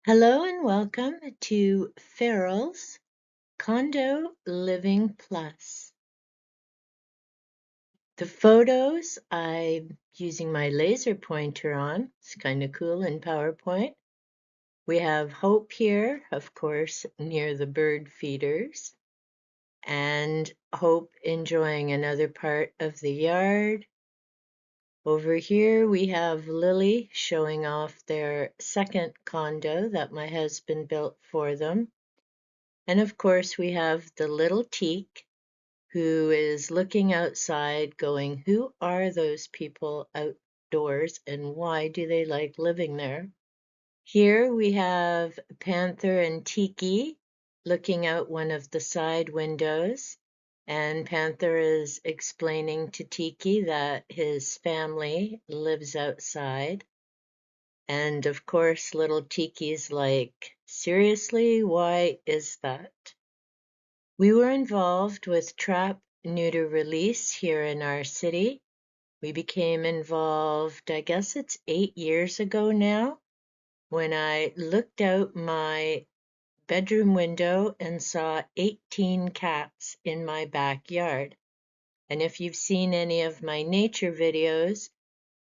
Hello and welcome to Farrell's Condo Living Plus. The photos I'm using my laser pointer on. It's kind of cool in PowerPoint. We have Hope here, of course, near the bird feeders, and Hope enjoying another part of the yard. Over here we have Lily showing off their second condo that my husband built for them. And of course, we have the little teak who is looking outside going, who are those people outdoors and why do they like living there? Here we have Panther and Tiki looking out one of the side windows, and Panther is explaining to Tiki that his family lives outside. And of course, little Tiki's like, seriously, why is that? We were involved with Trap, Neuter, Release here in our city. We became involved, I guess it's 8 years ago now, when I looked out my bedroom window and saw 18 cats in my backyard. And if you've seen any of my nature videos,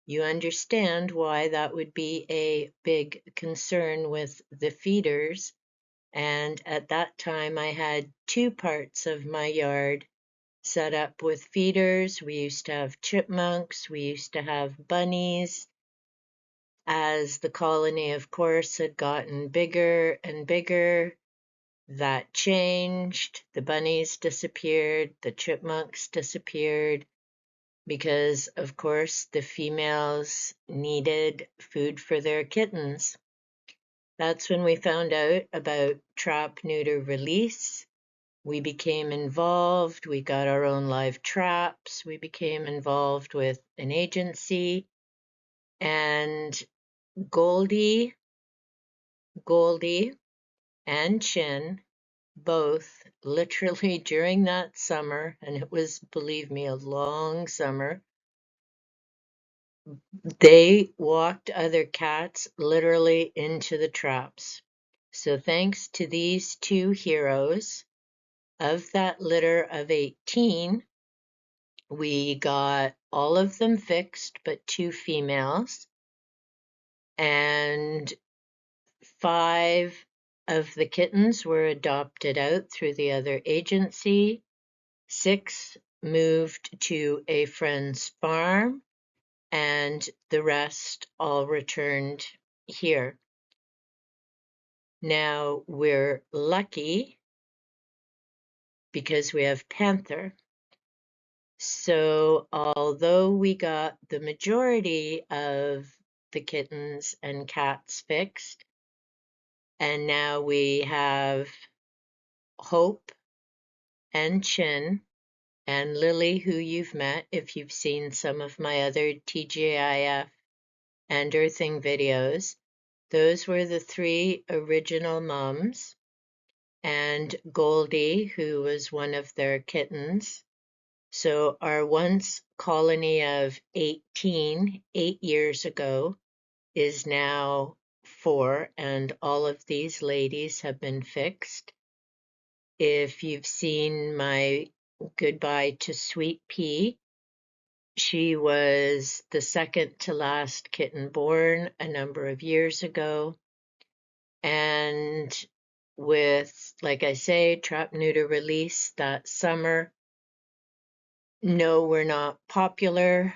you understand why that would be a big concern with the feeders. And at that time, I had 2 parts of my yard set up with feeders. We used to have chipmunks. We used to have bunnies. As the colony, of course, had gotten bigger and bigger, that changed. The bunnies disappeared. The chipmunks disappeared because, of course, the females needed food for their kittens. That's when we found out about Trap, Neuter, Release. We became involved. We got our own live traps. We became involved with an agency. And Goldie, and Chin, both literally during that summer, and it was, believe me, a long summer, they walked other cats literally into the traps. So thanks to these 2 heroes, of that litter of 18, we got all of them fixed but 2 females, and 5 of the kittens were adopted out through the other agency. 6 moved to a friend's farm, and the rest all returned here. Now we're lucky because we have Panther. So although we got the majority of the kittens and cats fixed, and now we have Hope and Chin and Lily, who you've met if you've seen some of my other TGIF and earthing videos. Those were the 3 original mums, and Goldie, who was one of their kittens. So our once colony of 18, 8 years ago, is now 4, and all of these ladies have been fixed. If you've seen my goodbye to Sweet Pea, she was the second to last kitten born a number of years ago. And with, like I say, Trap, Neuter, Release that summer, no, we're not popular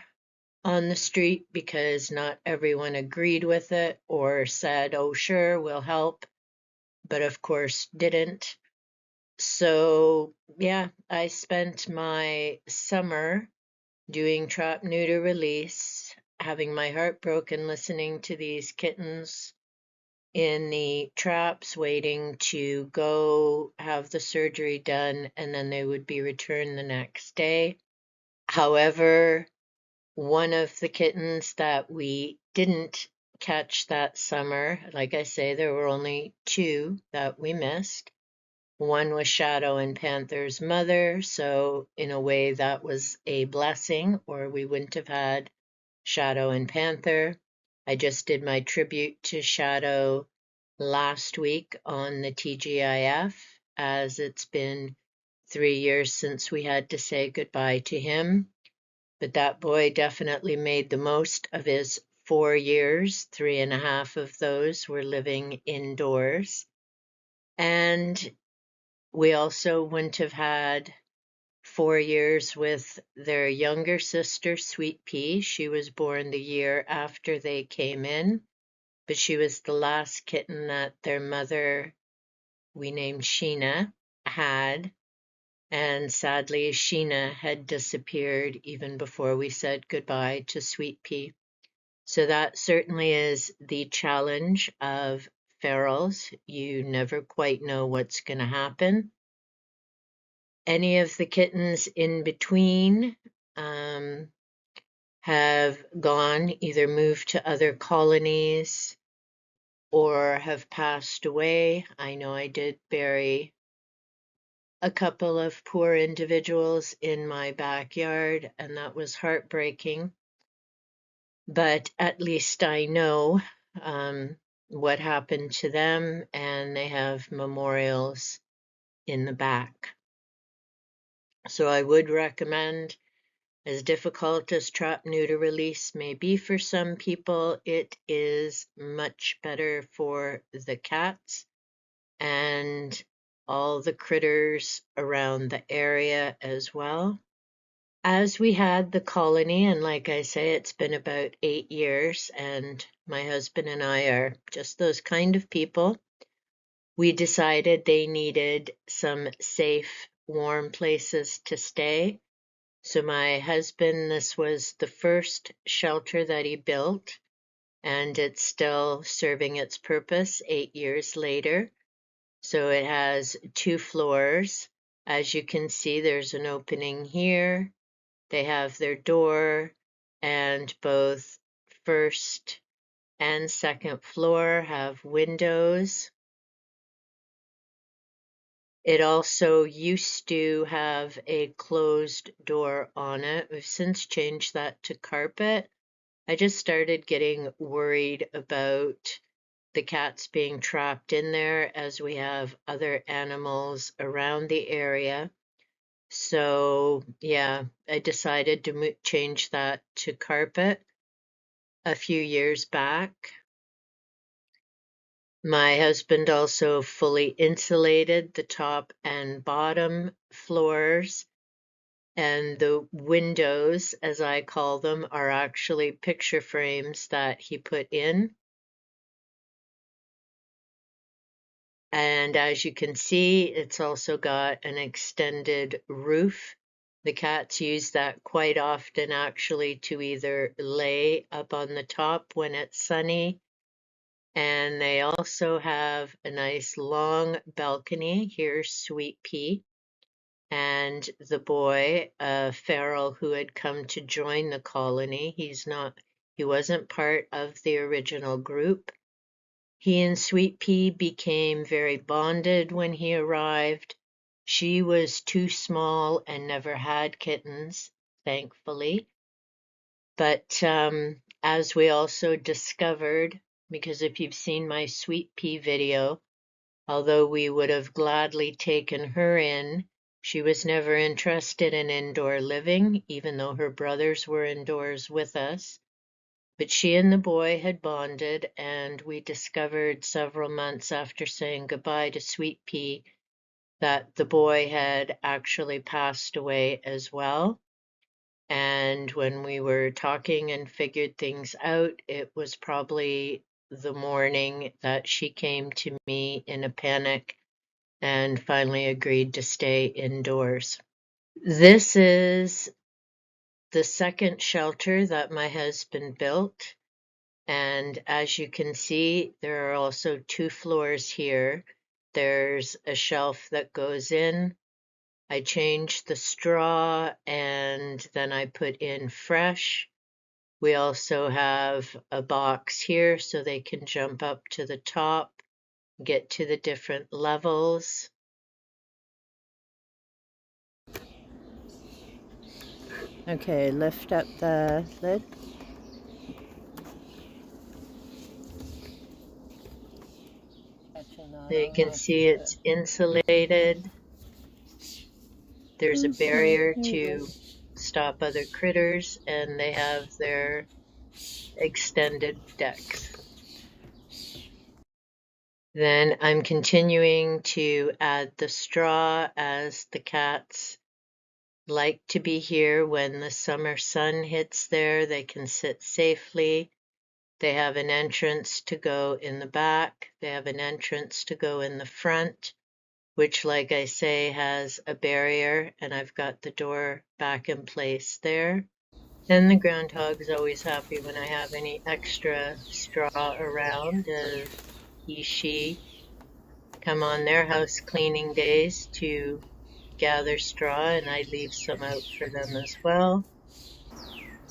on the street because not everyone agreed with it or said, oh, sure, we'll help, but of course didn't. So, yeah, I spent my summer doing Trap, Neuter, Release, having my heart broken listening to these kittens in the traps, waiting to go have the surgery done, and then they would be returned the next day. However, one of the kittens that we didn't catch that summer, like I say, there were only 2 that we missed. One was Shadow and Panther's mother, so in a way that was a blessing, or we wouldn't have had Shadow and Panther. I just did my tribute to Shadow last week on the TGIF, as it's been 3 years since we had to say goodbye to him. But that boy definitely made the most of his 4 years. 3.5 of those were living indoors. And we also wouldn't have had 4 years with their younger sister, Sweet Pea. She was born the year after they came in, but she was the last kitten that their mother, we named Sheena, had. And sadly, Sheena had disappeared even before we said goodbye to Sweet Pea. So that certainly is the challenge of ferals. You never quite know what's going to happen. Any of the kittens in between have gone, either moved to other colonies or have passed away. I know I did bury a couple of poor individuals in my backyard, and that was heartbreaking. But at least I know what happened to them, and they have memorials in the back. So I would recommend, as difficult as trap neuter release may be for some people, it is much better for the cats and all the critters around the area as well. As we had the colony, and like I say, it's been about 8 years, and my husband and I are just those kind of people, we decided they needed some safe, warm places to stay. So my husband, this was the first shelter that he built, and it's still serving its purpose 8 years later. So it has 2 floors. As you can see, there's an opening here. They have their door, and both first and second floor have windows. It also used to have a closed door on it. We've since changed that to carpet. I just started getting worried about the cats being trapped in there, as we have other animals around the area. So yeah, I decided to change that to carpet a few years back. My husband also fully insulated the top and bottom floors, and the windows, as I call them, are actually picture frames that he put in. And as you can see, it's also got an extended roof. The cats use that quite often, actually, to either lay up on the top when it's sunny, and they also have a nice long balcony. Here's Sweet Pea and the boy, a feral who had come to join the colony. He wasn't part of the original group. He and Sweet Pea became very bonded when he arrived. She was too small and never had kittens, thankfully. But as we also discovered, because if you've seen my Sweet Pea video, although we would have gladly taken her in, she was never interested in indoor living, even though her brothers were indoors with us. But she and the boy had bonded, and we discovered several months after saying goodbye to Sweet Pea that the boy had actually passed away as well. And when we were talking and figured things out, it was probably the morning that she came to me in a panic and finally agreed to stay indoors. This is the second shelter that my husband built. And as you can see, there are also 2 floors here. There's a shelf that goes in. I changed the straw and then I put in fresh. We also have a box here so they can jump up to the top, get to the different levels. Okay, lift up the lid. So you can see it's insulated. There's a barrier to stop other critters, and they have their extended decks. Then I'm continuing to add the straw as the cats like to be here when the summer sun hits there. They can sit safely. They have an entrance to go in the back. They have an entrance to go in the front, which, like I say, has a barrier, and I've got the door back in place there. And the groundhog is always happy when I have any extra straw around, as she come on their house cleaning days to gather straw, and I leave some out for them as well.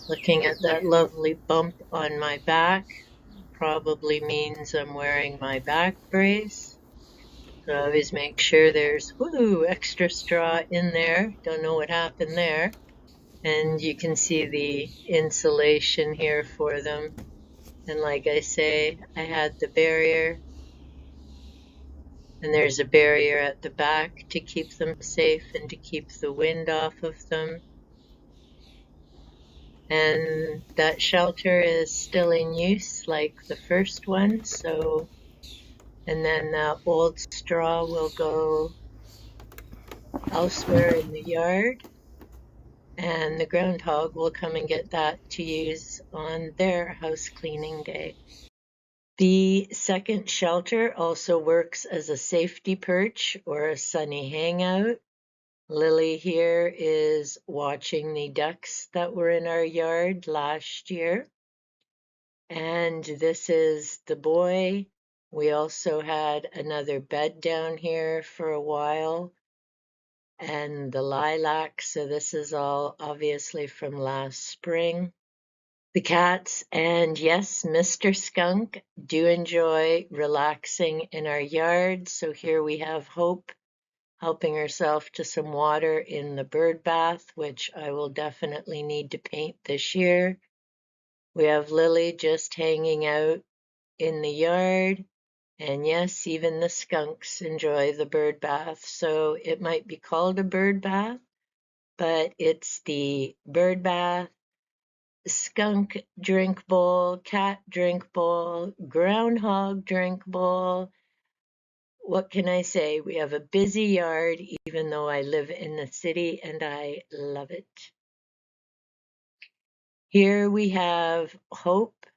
Looking at that lovely bump on my back probably means I'm wearing my back brace. So I always make sure there's extra straw in there. Don't know what happened there. And you can see the insulation here for them. And like I say, I had the barrier, and there's a barrier at the back to keep them safe and to keep the wind off of them. And that shelter is still in use like the first one, so, and then the old straw will go elsewhere in the yard, and the groundhog will come and get that to use on their house cleaning day. The second shelter also works as a safety perch or a sunny hangout. Lily here is watching the ducks that were in our yard last year. And this is the boy. We also had another bed down here for a while, and the lilac. So this is all obviously from last spring. The cats and yes, Mr. Skunk do enjoy relaxing in our yard. So here we have Hope helping herself to some water in the bird bath, which I will definitely need to paint this year. We have Lily just hanging out in the yard. And yes, even the skunks enjoy the bird bath. So it might be called a bird bath, but it's the bird bath, skunk drink bowl, cat drink bowl, groundhog drink bowl. What can I say? We have a busy yard, even though I live in the city, and I love it. Here we have Hope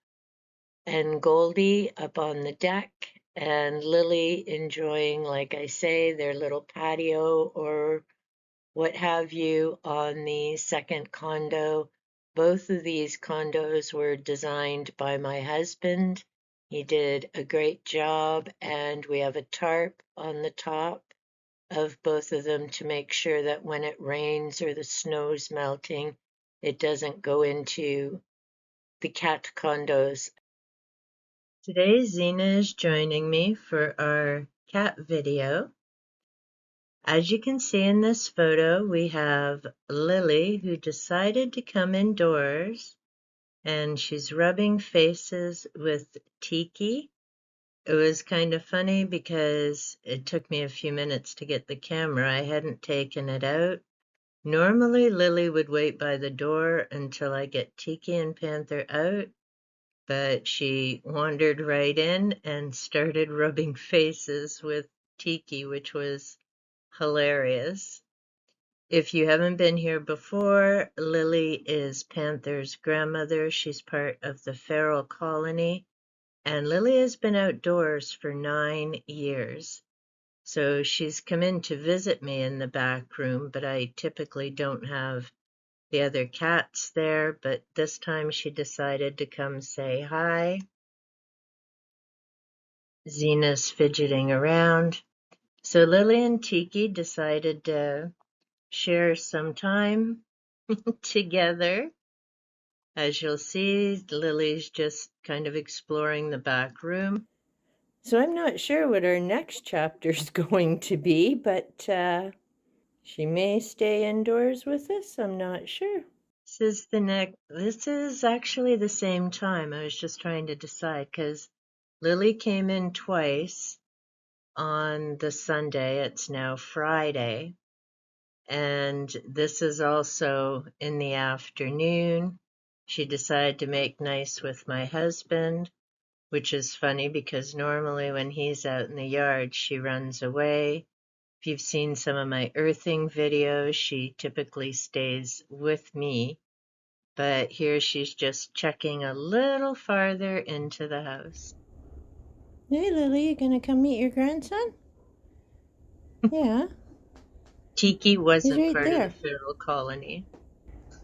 and Goldie up on the deck, and Lily enjoying, like I say, their little patio or what have you on the second condo. Both of these condos were designed by my husband. He did a great job, and we have a tarp on the top of both of them to make sure that when it rains or the snow's melting, it doesn't go into the cat condos. Today, Zena is joining me for our cat video. As you can see in this photo, we have Lily, who decided to come indoors, and she's rubbing faces with Tiki. It was kind of funny because it took me a few minutes to get the camera. I hadn't taken it out. Normally, Lily would wait by the door until I get Tiki and Panther out, but she wandered right in and started rubbing faces with Tiki, which was hilarious. If you haven't been here before, Lily is Panther's grandmother. She's part of the feral colony, and Lily has been outdoors for 9 years. So she's come in to visit me in the back room, but I typically don't have the other cats there, but this time she decided to come say hi. Zena's fidgeting around. So Lily and Tiki decided to share some time together. As you'll see, Lily's just kind of exploring the back room. So I'm not sure what our next chapter is going to be, but she may stay indoors with us. I'm not sure. This is actually the same time. I was just trying to decide because Lily came in twice, on the Sunday. It's now Friday. And this is also in the afternoon. She decided to make nice with my husband, which is funny because normally when he's out in the yard, she runs away. If you've seen some of my earthing videos, she typically stays with me. But here she's just checking a little farther into the house. Hey, Lily, you gonna come meet your grandson? Yeah, Tiki he's wasn't right part of the there. feral colony.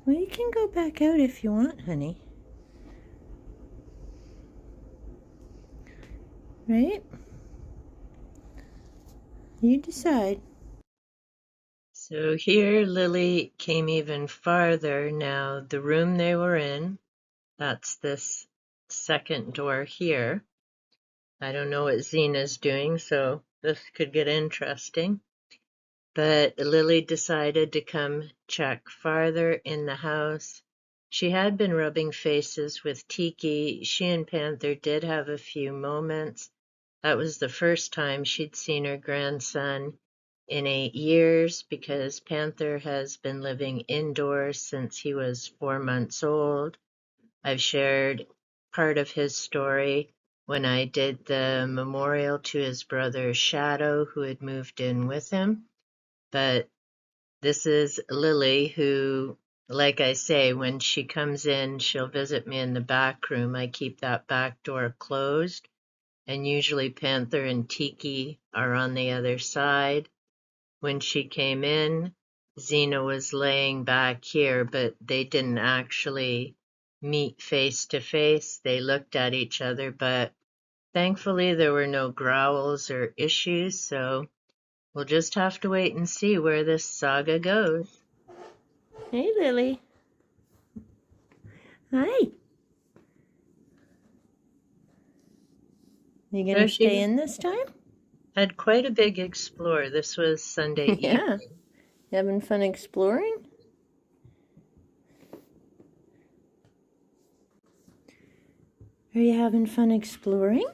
Well, you can go back out if you want, honey. Right? You decide. So here Lily came even farther. Now the room they were in, that's this second door here. I don't know what Zena's doing, so this could get interesting. But Lily decided to come check farther in the house. She had been rubbing faces with Tiki. She and Panther did have a few moments. That was the first time she'd seen her grandson in 8 years because Panther has been living indoors since he was 4 months old. I've shared part of his story when I did the memorial to his brother Shadow, who had moved in with him. But this is Lily, who, like I say, when she comes in, she'll visit me in the back room. I keep that back door closed, and usually Panther and Tiki are on the other side. When she came in, Xena was laying back here, but they didn't actually meet face to face. They looked at each other, but thankfully there were no growls or issues, so we'll just have to wait and see where this saga goes. Hey, Lily. Hi. You So gonna she stay in this time? had quite a big explore. This was Sunday Yeah. evening. You having fun exploring? Are you having fun exploring?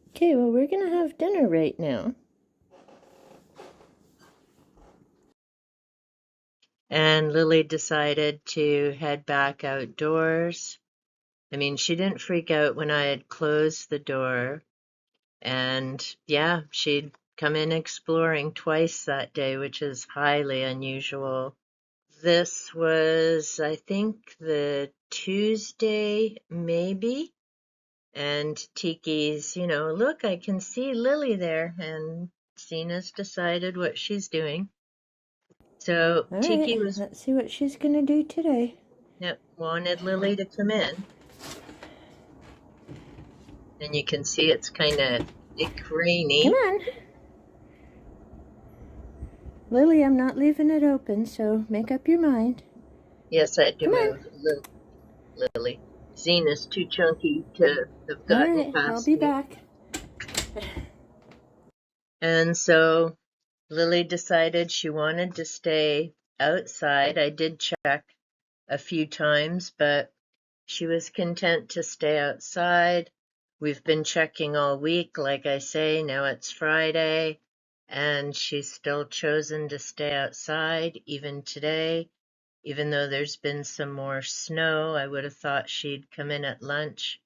Okay, well, we're gonna have dinner right now. And Lily decided to head back outdoors. I mean, she didn't freak out when I had closed the door. And yeah, she'd come in exploring twice that day, which is highly unusual. This was, I think, the Tuesday, maybe. And Tiki's, look, I can see Lily there. And Cena's decided what she's doing. So All Tiki right, was, let's see what she's gonna do today. yep, wanted Lily to come in. And you can see it's kind of Come rainy. on. Lily, I'm not leaving it open, so make up your mind. Yes, I had to Come on. move Lily. Zena's too chunky to have All gotten right, I'll past be me. back. And so Lily decided she wanted to stay outside. I did check a few times, but she was content to stay outside. We've been checking all week, like I say, now it's Friday, and she's still chosen to stay outside even today. Even though there's been some more snow, I would have thought she'd come in at lunch,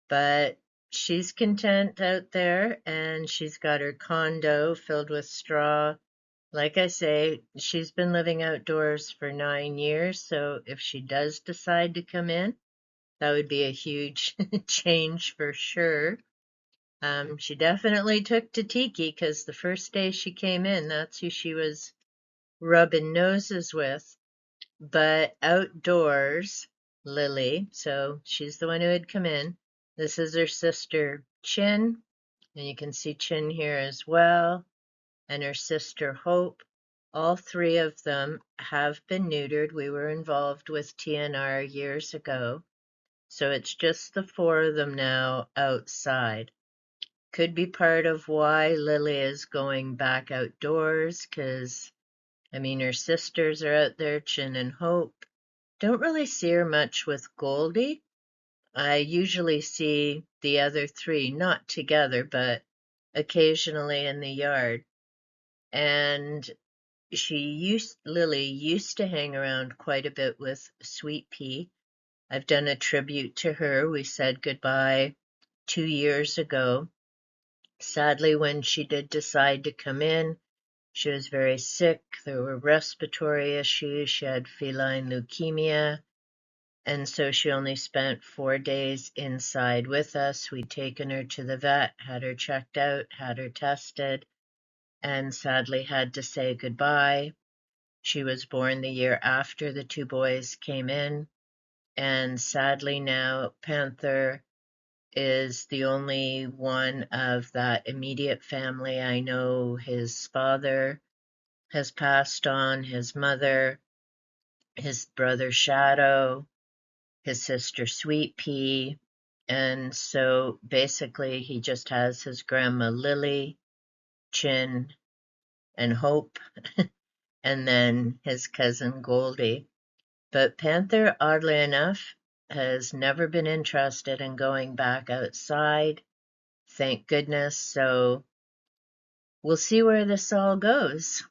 but she's content out there and she's got her condo filled with straw. Like I say, she's been living outdoors for 9 years, so if she does decide to come in, that would be a huge change for sure. She definitely took to Tiki because the first day she came in, that's who she was rubbing noses with. But outdoors, Lily, so she's the one who had come in. This is her sister Chin, and you can see Chin here as well, and her sister Hope. All three of them have been neutered. We were involved with TNR years ago, so it's just the four of them now outside. Could be part of why Lily is going back outdoors, because, I mean, her sisters are out there, Chin and Hope. Don't really see her much with Goldie. I usually see the other three, not together, but occasionally in the yard. And Lily used to hang around quite a bit with Sweet Pea. I've done a tribute to her. We said goodbye 2 years ago. Sadly, when she did decide to come in, she was very sick. There were respiratory issues. She had feline leukemia. And so she only spent 4 days inside with us. We'd taken her to the vet, had her checked out, had her tested, and sadly had to say goodbye. She was born the year after the two boys came in. And sadly now, Panther is the only one of that immediate family. I know his father has passed on, his mother, his brother Shadow, his sister Sweet Pea, and so basically he just has his grandma Lily, Chin, and Hope, and then his cousin Goldie. But Panther, oddly enough, has never been interested in going back outside, thank goodness, so we'll see where this all goes.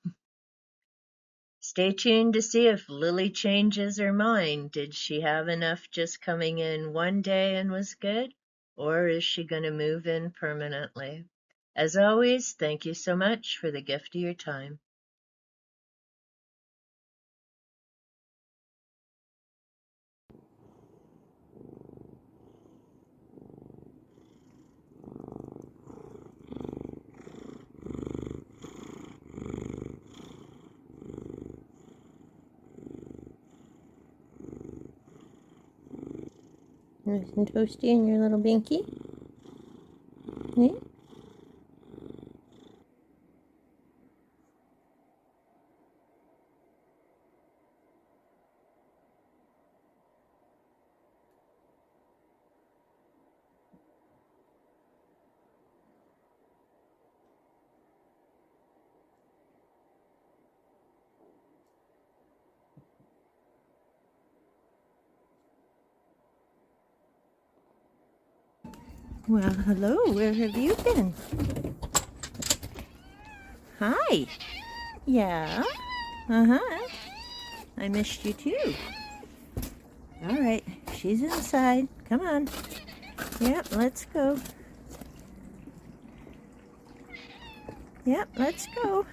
Stay tuned to see if Lily changes her mind. Did she have enough just coming in one day and was good? Or is she going to move in permanently? As always, thank you so much for the gift of your time. Nice and toasty in your little binky. Yeah. Well, hello, where have you been? Hi. Yeah? Uh-huh. I missed you too. All right, she's inside. Come on. Yep, let's go. Yep, let's go.